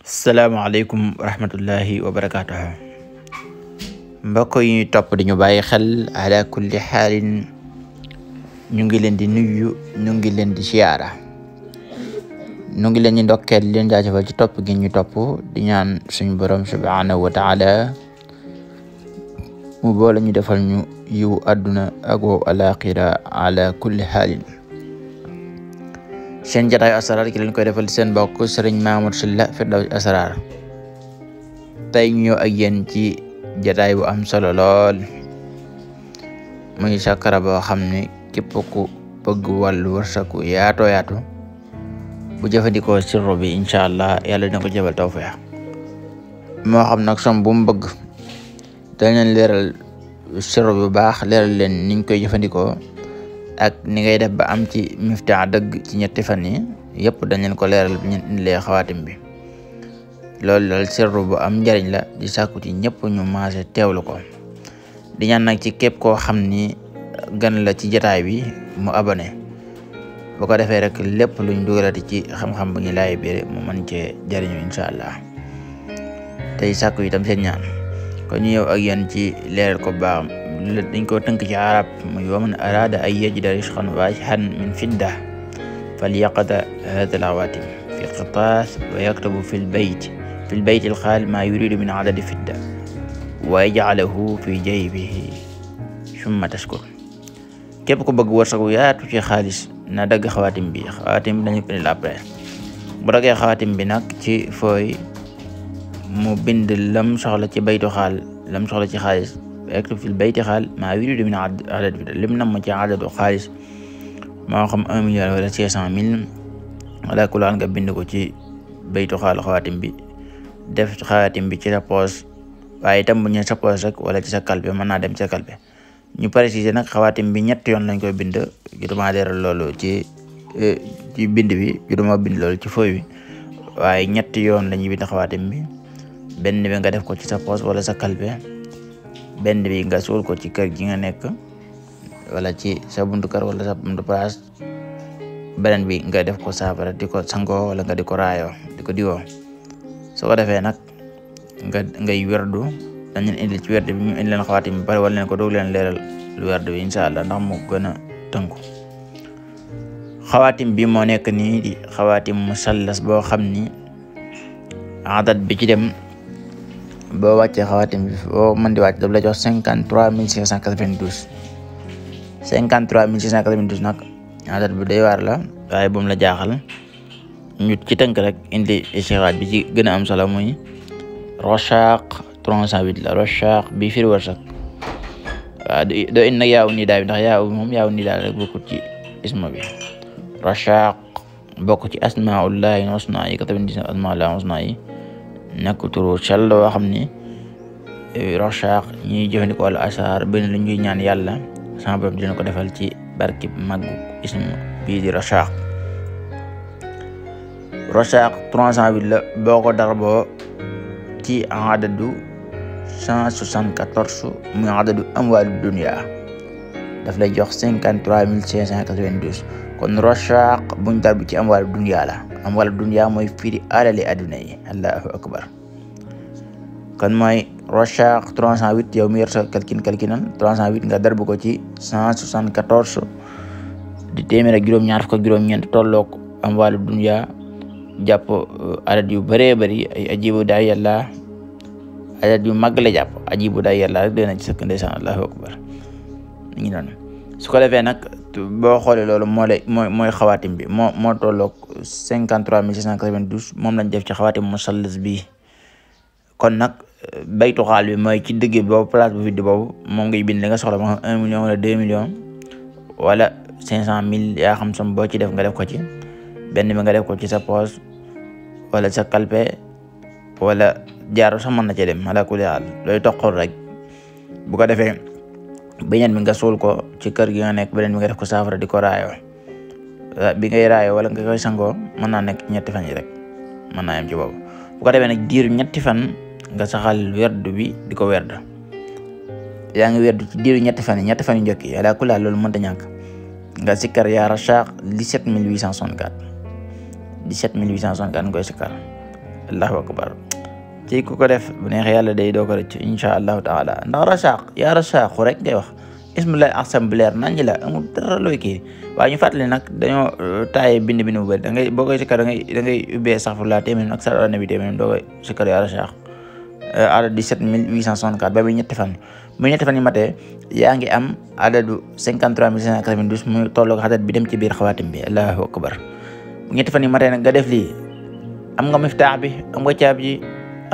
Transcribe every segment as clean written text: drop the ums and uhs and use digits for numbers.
salaamaaleykum wa rahmatullahi wa barakaatuhu mbokk yi ñuy topp di ñu bàyyi xel ala kulli xaalin ñu ngi leen di nuyu ñu ngi leen di siyaara ñu ngi leen di ndokkeel leen jaajëfal ci topp gi ñu topp di ñaan suñu borom subhanahu wa taala mu boole ñu defal ñu yiw àdduna ak wow alaxira ala kulli xaalin. seen jataayu asraar ki leen koy defal seen mbokk Sëriñ Mamour Sylla Firdawsi Asraar tey ñu ñëw ak yéen ci jataay bu am solo lool muy sakara boo xam ne képp ku bëgg wàllu wërsëgu yaatu bu jëfandikoo sirru bi incha allah yàlla dina ko jëfal tawfeex moo xam nag som bu mu bëgg dañ leen leeral sirru bu baax leeral leen niñ koy jëfandikoo ak ni ngay def ba am ci miftaa dëgg ci ñetti fan yi yëpp dañ leen ko leeral bi ñu indilee xawaatim bi loolu sirru bu am njariñ la di sàkku ci ñëpp ñu maase teewlu ko di ñaan nag ci képp koo xam ni gan la ci jataay bi mu abonné bu ko defee rek lépp luñ dugalati ci xam-xam bu ñu laay biir mu mën cee jariñu incha allah tey sàkku itam seen ñaan kon ñu ñëw ak yéen ci leeral ko baax dañ ko tënk ci arab muy wa man arada an yajida risqan waasihan min fidda falyaqda hada al-awaatim fi qirtaas wa yaktubu fi lbayt al-xaal ma yuridu min adadi fidda wa yajcalahu fi jaybihi summa tashkur. képp ku bëgg wërsëgu yaatu ci xaalis na dagg xawaatim bi dañu ko indil après bu daggee xawaatim bi nag ci fooy mu bind lam soxla ci baytu xaal lam soxla ci xaalis yaktub fil bayti xaal maa yuridu min adad fidda lim nam ci adadu xaalis moo xam 1 million wala 500,000 wala kulaan nga bind ko ci baytu xaal xawaatim bi def xawaatim bi ci sa poos waaye itam bu ñu sa poos rek wala ci sa kalpe mën naa dem ci sa kalpe ñu préciser nag xawaatim bi ñetti yoon lañ koy bind jotuma leeral loolu ci bind bi jotuma bind loolu ci fooy bi waaye ñetti yoon la ñuy bind xawaatim bi benn bi nga def ko ci sa poos wala sa kalpe benn bi nga suul ko ci kër gi nga nekk wala ci sa buntu kër wala sa buntu place beneen bi nga def ko saafara di ko sangoo wala nga di ko raayoo di ko diwoo su ko defee nag ngay werdu dañ leen indil ci werd bi ñu indi leen xawaatim bi bari wala leen ko doog leen leeral lu werd bi incha allah ndax mu gën a tënku. xawaatim bi moo nekk nii di xawaatim musallas boo xam ni adat bi ci dem boo wàccee xawaatim bi boo mën di wàcc daf la jox 53,692 53,692 nag adat bi day waar la waaye bu mu la jaaxal ñu ci tënk rek indi istixaaj bi ci gën a am solo muy roshaq 308 la roshaq bi firi wërsëg waaw doo indi nag yaawu nii daay bi ndax yaawu moom yaawu nii daal rek bokkut ci isma bi roshaq bokk ci asmaullahi husna yi 99 asmaullahi husna yi nekk turu sell boo xam ni roshaq ñuy jëfandikoo wala asar benn lu ñuy ñaan yàlla sama borom dina ko defal ci barkib màggu ism bii di roshaq 308 la boo ko darboo ci adadu 174 muy adadu amwaalu dunya daf lay jox 53,592 kon roshaq buñ darbu ci amwaalu dunya la amwaalu dunya mooy firi alali adduna yi allahu akbar kon mooy roshaq 308 yow mi yor sa kalkinan 308 nga darbu ko ci 174 di téeméer ak juróom-ñaar fukk ak juróom-ñeent tolloog amwaalu dunya jàpp adad yu bëree bëri ay ajibu daay yàlla adad yu mag la jàpp ajibu daay yàlla rek dina ci sëkk ndeysaan allahu akbar ni ngi noonu su ko defee nag boo xoolee loolu mooy xawaatim bi moo tolloog 53,692 moom lañ def ci xawaatim musallas bi kon nag baytu xaal bi mooy ci digg boobu place bu vide boobu moom ngay bind li nga soxla moo xam 1 million wala 2 millions wala 500,000 yaa xam sam boo ci def nga def ko ci benn bi nga def ko ci sa poche wala sa kalpe wala jaaru sax mën na cee dem ala kulli haal looy toqal rek bu ko defee beneen bi nga suul ko ci kër gi nga nekk beneen bi nga def ko saafara di ko raayoo bi ngay raayoo wala nga koy sangoo mën naa nekk ñetti fan yi rek mën naa yem ci boobu bu ko defee nag diir ñetti fan nga saxal werdu bi di ko werd yaa ngi werdu ci diiru ñetti fan yu njëkk yi ala kulli haal loolu mënta ñàkk nga sikkar yaa rashaq 17,864 nga koy sikkar allahu akbar ci ku ko def bu neexee yàlla day doo ko rëcc insha allahu taala ndax rasaq yaa rasaqu rek ngay wax ismullahi asam bu leer nañ la amul dara looy kii waaye ñu fàttali nag dañoo taaye bind bu bëri da ngay boo koy sikkar da ngay ubbee astaghfirullah téeméer ak salaatu ala nabi téeméer doo koy sikkar yaa rasaq adad 17864 ba bi ñetti fan bu ñetti fan yi matee yaa ngi am adadu 53592 muy tolloog xadat bi dem ci biir xawaatim bi allahu akbar bu ñetti fan yi matee nag nga def lii am nga miftaax bi am nga caab ji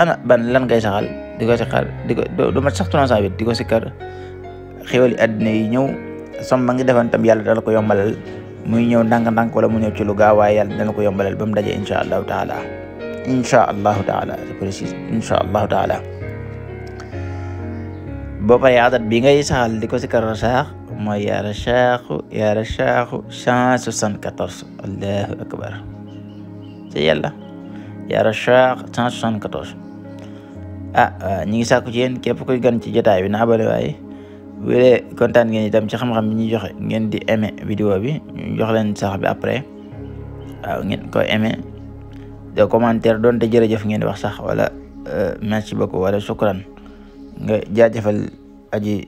ana ban lan ngay saxal di ko sikkar di ko du mat sax 308 di ko sikkar xéwali àddina yi ñëw som ba ngi defan tam yàlla dala ko yombalal muy ñëw ndànk-ndànk wala mu ñëw ci lu gaaw waaye yàlla dana ko yombalal ba mu daje insha allahu taala c'est précis insha allahu taala boo paree adat bi ngay saxal di ko sikkar rasaax mooy yaa rasaaxu 174 allahu akbar ci yàlla yaa rasaax 174 ñi ngi sàkku ci yéen képp kuy gan ci jotaay bi na abale waaye bu dee kontaan ngeen itam ci xam-xam bi ñuy joxe ngeen di aimé vidéo bi ñu jox leen sax bi après ngeen koy aimé de commentaire doonte jërëjëf ngeen di wax sax wala merci beaucoup wala shukran nga jaajëfal aji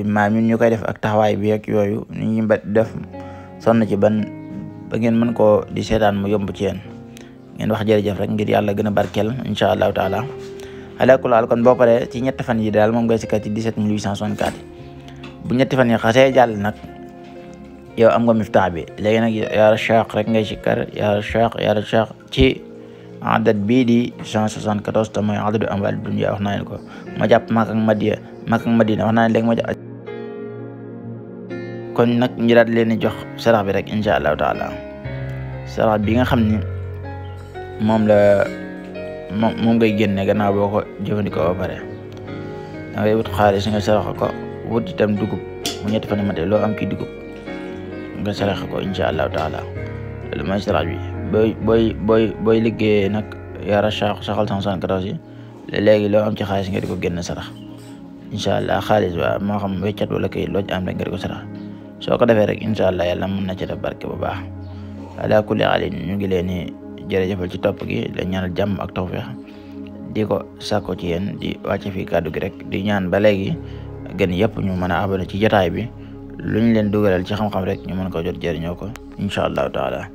maam ñun ñu koy def ak taxawaay bi ak yooyu ni ñu def sonn ci ba ngeen mën koo di seetaan mu yomb ci yéen ngeen wax jërëjëf rek ngir yàlla gën a barkeel incha allahu taala ala kulli haal kon boo paree ci ñetti fan yi daal moom ngay sikkar ci 17864 bu ñetti fan yi xasee jàll nag yow am nga miftaax bi léegi nag yaa rasaq rek ngay sikkar yaa rasaq ci adat bii di 174 te mooy adadu amwal dunya wax naa leen ko ma jàpp Makka ak Madina wax naa leen léegi ma jàpp kon nag ñu daal leen di jox sarax bi rek incha allahu taala sarax bi nga xam ni moom ngay génne gannaaw boo ko jëfandikoo ba pare da ngay wut xaalis nga sarax ko wut itam dugub bu ñetti fan mate loo am ci dugub nga sarax ko incha allahu taala loolu mooy sarax bi booy liggéey nag yaa rasaq saxal 174 yi léegi loo am ci xaalis nga di ko génn sarax incha allah xaalis ba moo xam weccat wala kay loo ci am rek nga di ko sarax soo ko defee rek incha allah yàlla mën na ci def barke bu baax ala kulli haalin ñu ngi leen di jërëjëfal ci topp gi la ñaanal jàmm ak tawfeex di ko sàkko ci yéen di wàcce fii kàddu gi rek di ñaan ba léegi gën yëpp ñu mën a abonné ci jotaay bi lu ñu leen dugalal ci xam-xam rek ñu mën ko jot jëriñoo ko incha allahu taala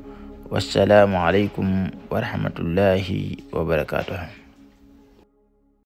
wassalaamu aleykum wa rahmatullahi wa barakatuh